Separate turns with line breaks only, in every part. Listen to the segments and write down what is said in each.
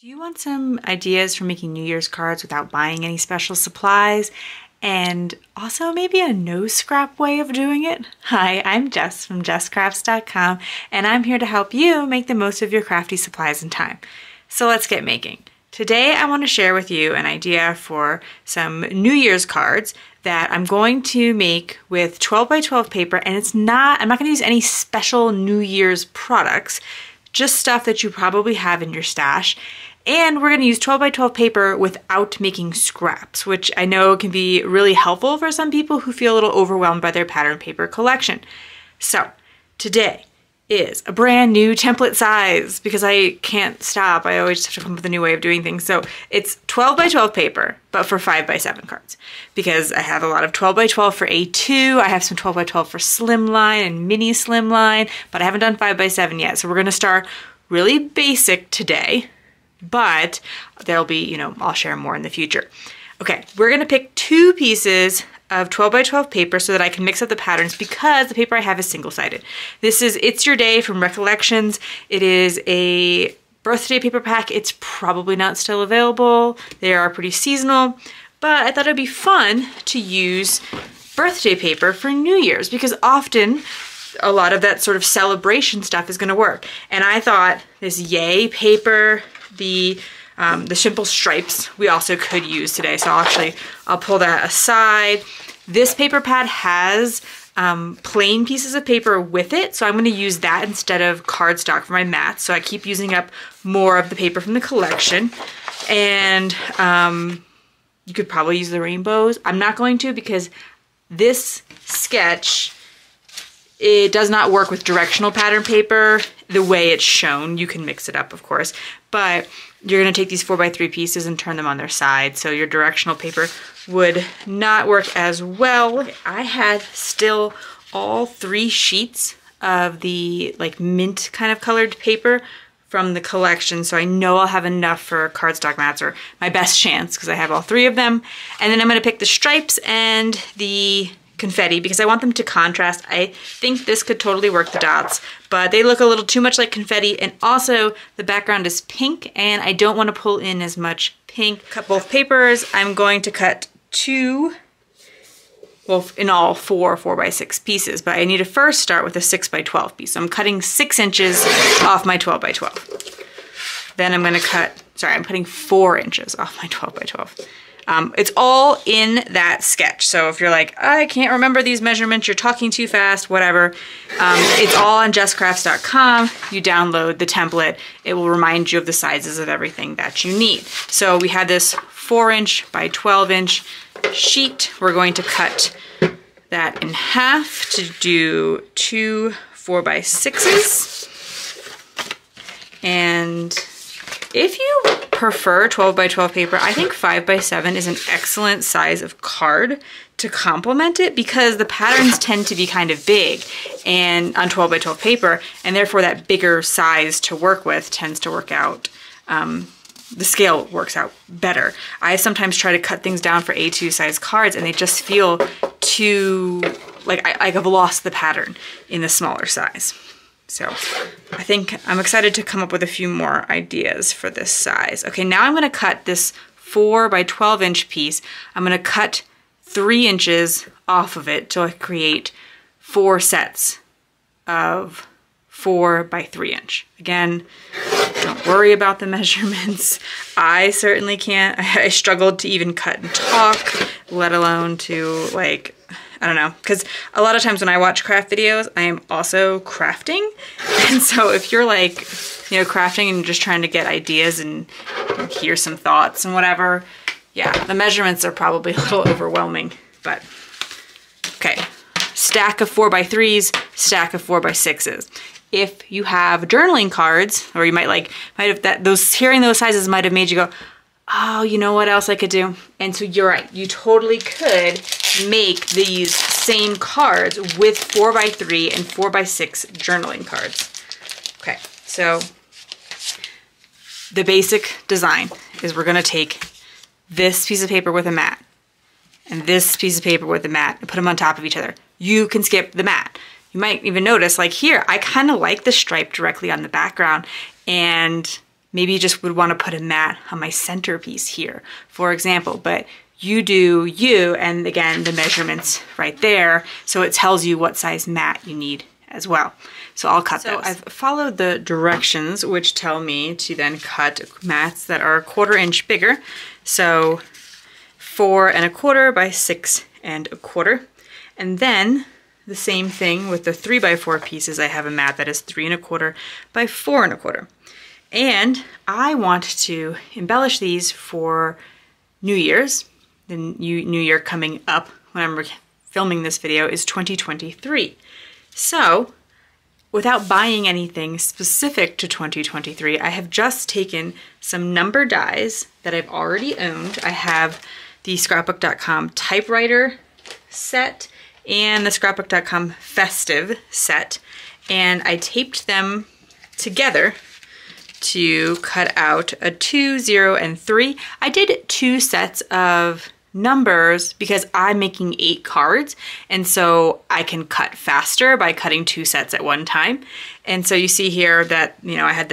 Do you want some ideas for making New Year's cards without buying any special supplies? And also maybe a no scrap way of doing it? Hi, I'm Jess from JessCrafts.com, and I'm here to help you make the most of your crafty supplies and time. So let's get making. Today I want to share with you an idea for some New Year's cards that I'm going to make with 12 by 12 paper, and I'm not going to use any special New Year's products, just stuff that you probably have in your stash. And we're going to use 12 by 12 paper without making scraps, which I know can be really helpful for some people who feel a little overwhelmed by their pattern paper collection. So today is a brand new template size because I can't stop. I always have to come up with a new way of doing things. So it's 12 by 12 paper, but for 5 by 7 cards, because I have a lot of 12 by 12 for A2. I have some 12 by 12 for Slimline and Mini Slimline, but I haven't done 5 by 7 yet. So we're going to start really basic today. But there'll be, I'll share more in the future. Okay, we're gonna pick 2 pieces of 12 by 12 paper so that I can mix up the patterns because the paper I have is single-sided. This is It's Your Day from Recollections. It is a birthday paper pack. It's probably not still available. They are pretty seasonal, but I thought it'd be fun to use birthday paper for New Year's because often a lot of that sort of celebration stuff is gonna work. And I thought this Yay paper, the simple stripes we also could use today. So I'll pull that aside. This paper pad has plain pieces of paper with it, so I'm going to use that instead of cardstock for my mats. So I keep using up more of the paper from the collection. And you could probably use the rainbows. I'm not going to because this sketch, it does not work with directional pattern paper the way it's shown. You can mix it up, of course, but you're gonna take these 4 by 3 pieces and turn them on their side, so your directional paper would not work as well. I had still all 3 sheets of the mint kind of colored paper from the collection, so I know I'll have enough for cardstock mats, or my best chance, because I have all 3 of them. And then I'm gonna pick the stripes and the confetti because I want them to contrast. I think this could totally work, the dots, but they look a little too much like confetti, and also the background is pink and I don't want to pull in as much pink. Cut both papers. I'm going to cut 2, well, in all 4 by 6 pieces, but I need to first start with a 6 by 12 piece. So I'm cutting 6 inches off my 12 by 12. Then I'm going to I'm putting 4 inches off my 12 by 12. It's all in that sketch. So if you're like, I can't remember these measurements, you're talking too fast, whatever, it's all on JessCrafts.com. You download the template. It will remind you of the sizes of everything that you need. So we have this 4-inch by 12-inch sheet. We're going to cut that in half to do 2 4 by 6s. And if you prefer 12 by 12 paper, I think 5 by 7 is an excellent size of card to complement it because the patterns tend to be kind of big and on 12 by 12 paper, and therefore that bigger size to work with tends to work out. The scale works out better. I sometimes try to cut things down for A2 size cards and they just feel too, like I've lost the pattern in the smaller size. So I think I'm excited to come up with a few more ideas for this size. Okay, now I'm gonna cut this 4 by 12-inch piece. I'm gonna cut 3 inches off of it to create 4 sets of 4 by 3-inch. Again, don't worry about the measurements. I certainly can't. I struggled to even cut and talk, let alone to I don't know, because a lot of times when I watch craft videos, I am also crafting. And so if you're crafting and just trying to get ideas and hear some thoughts and whatever, yeah, the measurements are probably a little overwhelming, but okay. Stack of 4 by 3s, stack of 4 by 6s. If you have journaling cards, or you hearing those sizes might have made you go, oh, you know what else I could do? And so you're right, you totally could make these same cards with 4 by 3 and 4 by 6 journaling cards. Okay, so the basic design is we're gonna take this piece of paper with a mat and this piece of paper with a mat and put them on top of each other. You can skip the mat. You might even notice, like here, I kind of like the stripe directly on the background, and maybe you just would want to put a mat on my centerpiece here, for example, but you do you, and again, the measurements right there, so it tells you what size mat you need as well. So I'll cut those. I've followed the directions, which tell me to then cut mats that are 1/4 inch bigger. So 4 1/4 by 6 1/4. And then the same thing with the 3x4 pieces. I have a mat that is 3 1/4 by 4 1/4. And I want to embellish these for New Year's. The New Year coming up when I'm filming this video is 2023. So without buying anything specific to 2023, I have just taken some number dies that I've already owned. I have the scrapbook.com Typewriter set and the scrapbook.com Festive set, and I taped them together to cut out a 2, 0, and 3. I did 2 sets of numbers because I'm making 8 cards, and so I can cut faster by cutting 2 sets at one time. And so you see here that, you know, I had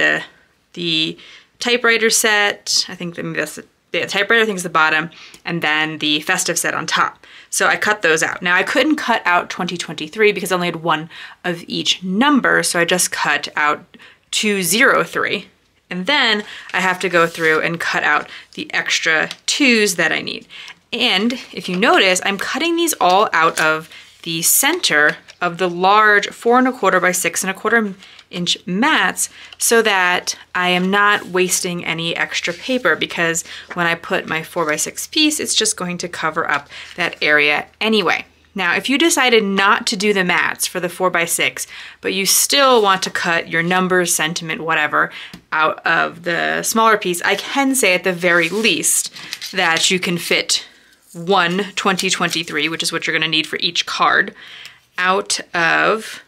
the typewriter set, I think maybe that's the typewriter, I think is the bottom, and then the festive set on top. So I cut those out. Now I couldn't cut out 2023 because I only had 1 of each number, so I just cut out 2, 0, 3. And then I have to go through and cut out the extra 2s that I need. And if you notice, I'm cutting these all out of the center of the large 4 1/4 by 6 1/4 inch mats so that I am not wasting any extra paper, because when I put my 4 by 6 piece, it's just going to cover up that area anyway. Now, if you decided not to do the mats for the 4 by 6, but you still want to cut your numbers, sentiment, whatever, out of the smaller piece, I can say at the very least that you can fit 1 2023, which is what you're going to need for each card, out of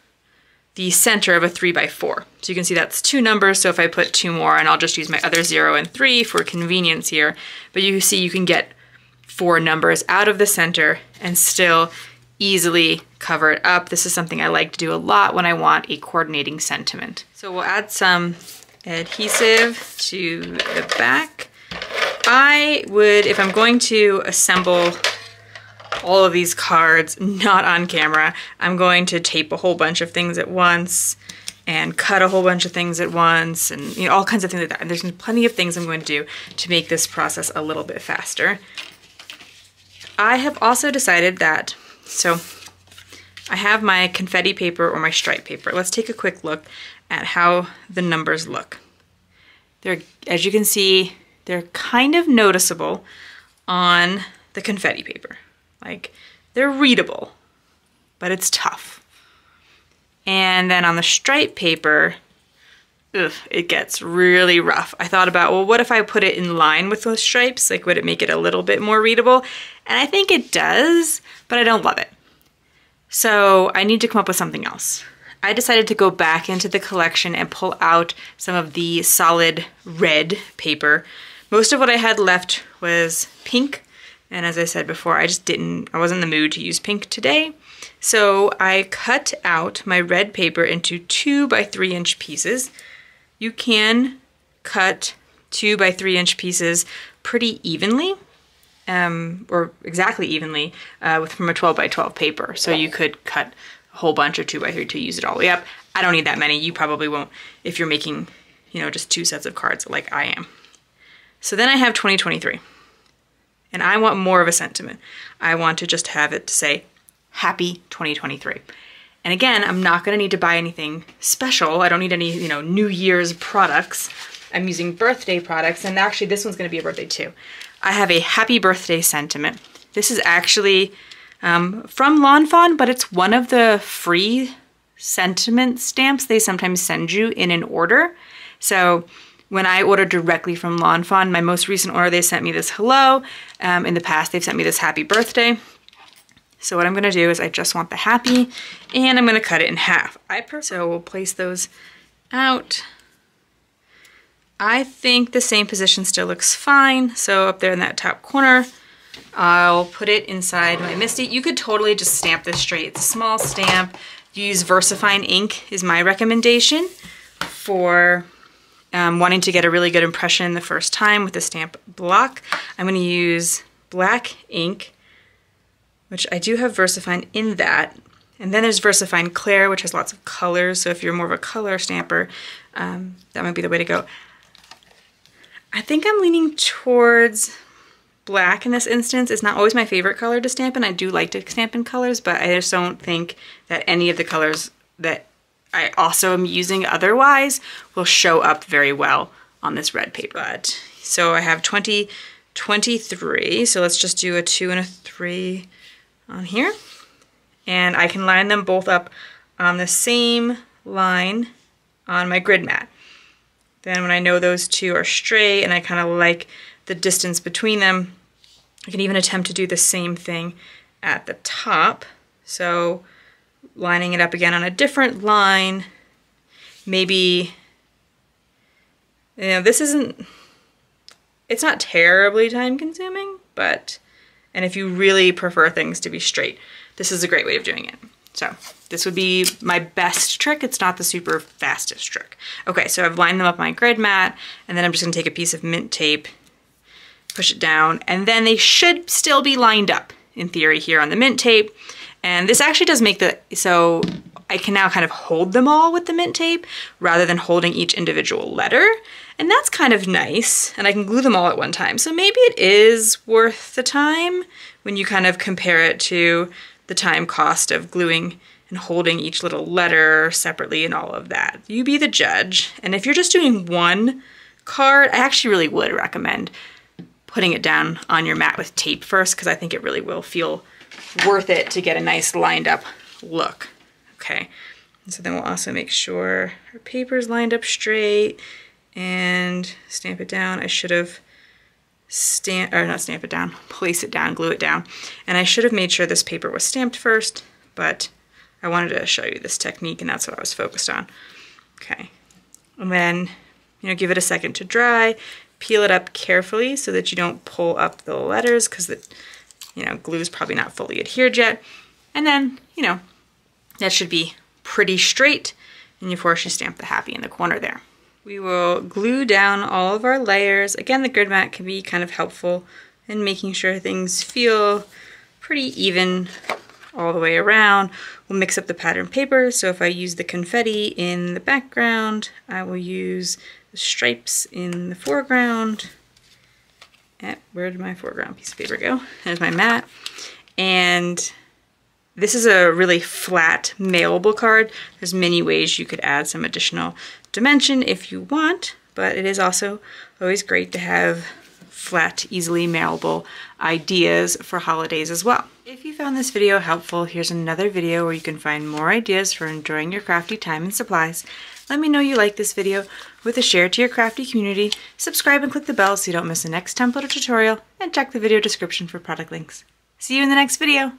the center of a 3 by 4. So you can see that's 2 numbers, so if I put 2 more, and I'll just use my other 0 and 3 for convenience here, but you see you can get 4 numbers out of the center and still easily cover it up. This is something I like to do a lot when I want a coordinating sentiment. So we'll add some adhesive to the back. I would, if I'm going to assemble all of these cards, not on camera, I'm going to tape a whole bunch of things at once and cut a whole bunch of things at once, and you know, all kinds of things like that. And there's plenty of things I'm going to do to make this process a little bit faster. I have also decided that, so I have my confetti paper or my stripe paper. Let's take a quick look at how the numbers look. They're, as you can see, they're kind of noticeable on the confetti paper. Like, they're readable, but it's tough. And then on the stripe paper, it gets really rough. I thought about, well, what if I put it in line with those stripes? Like, would it make it a little bit more readable? And I think it does, but I don't love it. So I need to come up with something else. I decided to go back into the collection and pull out some of the solid red paper. Most of what I had left was pink, and as I said before, I wasn't in the mood to use pink today. So I cut out my red paper into 2 by 3 inch pieces. You can cut 2 by 3 inch pieces pretty evenly, or exactly evenly, from a 12 by 12 paper. So you could cut a whole bunch of 2 by 3 to use it all the way up. I don't need that many. You probably won't if you're making, you know, just 2 sets of cards like I am. So then I have 2023, and I want more of a sentiment. I want to just have it to say, Happy 2023. And again, I'm not gonna need to buy anything special. I don't need any, you know, New Year's products. I'm using birthday products, and actually this one's gonna be a birthday too. I have a happy birthday sentiment. This is actually from Lawn Fawn, but it's one of the free sentiment stamps they sometimes send you in an order. So when I order directly from Lawn Fawn, my most recent order, they sent me this hello. In the past, they've sent me this happy birthday. So what I'm gonna do is I just want the happy, and I'm gonna cut it in half. So we'll place those out. I think the same position still looks fine. So up there in that top corner, I'll put it inside my MISTI. You could totally just stamp this straight. It's a small stamp. Use VersaFine ink is my recommendation for wanting to get a really good impression the first time with the stamp block, I'm going to use black ink, which I do have VersaFine in that. And then there's VersaFine Clear, which has lots of colors. So if you're more of a color stamper, that might be the way to go. I think I'm leaning towards black in this instance. It's not always my favorite color to stamp in. I do like to stamp in colors, but I just don't think that any of the colors that I also am using otherwise will show up very well on this red paper. So I have 23, so let's just do a 2 and a 3 on here. And I can line them both up on the same line on my grid mat. Then when I know those two are straight and I kind of like the distance between them, I can even attempt to do the same thing at the top. So lining it up again on a different line, maybe, you know, this isn't, it's not terribly time consuming, but, and if you really prefer things to be straight, this is a great way of doing it. So this would be my best trick. It's not the super fastest trick. Okay, so I've lined them up on my grid mat, and then I'm just gonna take a piece of mint tape, push it down, and then they should still be lined up in theory here on the mint tape. And this actually does make so I can now kind of hold them all with the mint tape rather than holding each individual letter. And that's kind of nice. And I can glue them all at one time. So maybe it is worth the time when you kind of compare it to the time cost of gluing and holding each little letter separately and all of that. You be the judge. And if you're just doing one card, I actually really would recommend putting it down on your mat with tape first, because I think it really will feel worth it to get a nice lined up look. Okay, and so then we'll also make sure our paper's lined up straight and stamp it down. I should have place it down, glue it down. And I should have made sure this paper was stamped first, but I wanted to show you this technique and that's what I was focused on. Okay, and then, you know, give it a second to dry, peel it up carefully so that you don't pull up the letters, because the, you know, glue is probably not fully adhered yet. And then, you know, that should be pretty straight, and of course you stamp the happy in the corner there. We will glue down all of our layers. Again, the grid mat can be kind of helpful in making sure things feel pretty even all the way around. We'll mix up the pattern paper, so if I use the confetti in the background, I will use the stripes in the foreground. Where did my foreground piece of paper go? There's my mat. And this is a really flat mailable card. There's many ways you could add some additional dimension if you want, but it is also always great to have flat, easily mailable ideas for holidays as well. If you found this video helpful, here's another video where you can find more ideas for enjoying your crafty time and supplies. Let me know you like this video with a share to your crafty community, subscribe and click the bell so you don't miss the next template or tutorial, and check the video description for product links. See you in the next video!